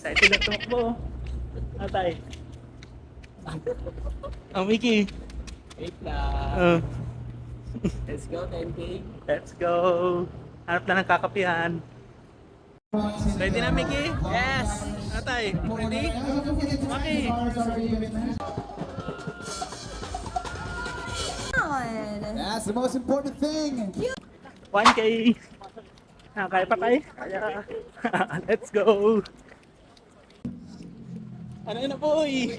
Excited na tumakbo. Atay. Ang Mickey. Wait lang. Let's go, 10K. Let's go. Hanap na ng kakapihan. Ready na, Mickey? Yes! Atay, ready? Okay. That's the most important thing. 1K. Kaya pa tayo? Kaya. Let's go. Ano yun na, boy?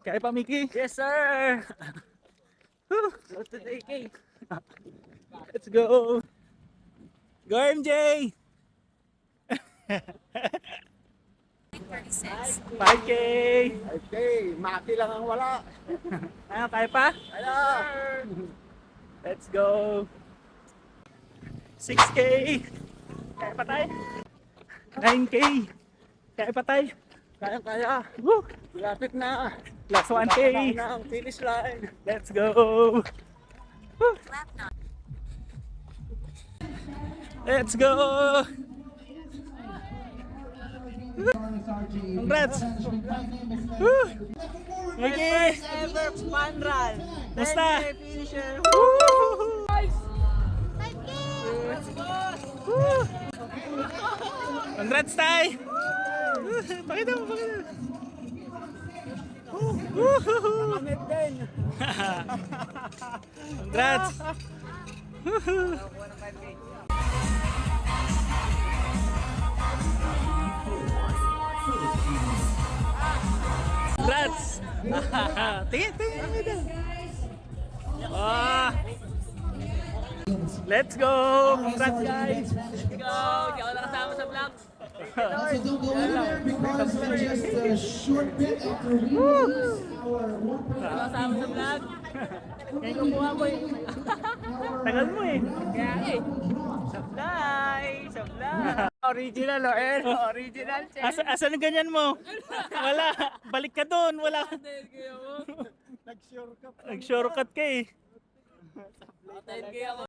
Kaya pa, Mickey? Yes, sir! Woo! Go to the AK. Let's go. Go, MJ. 5K. Okay, Maki lang ang wala. Kaya pa? Ano? Let's go. 6K. Kaya pa tayo? 9K. Kaya pa tayo? Kaya. Woo! Lapit na. Last 1K. Na ang finish line. Let's go. Woo! Let's go. Congrats. Woo! Mickey. Ever fun run. Basta. 10K finisher. Woo! Woo! Congrats, Tay! Pakita mo, pakita mo. Kamit din. Congrats! Congrats! Tingin, tingin. Let's go! Congrats, guys! Let's go! Di ako nakasama sa vlog. So don't go anywhere because we're just a short bit after we release our Nakasama sa vlog. Ngayon kumuha ko eh. Tagal mo eh. Kaya eh. Sablay! Sablay! Original o eh. Original check. Asan ang ganyan mo? Wala. Balik ka doon. Wala. Nag-shortcut. Nag-shortcut ka eh. 10K ako.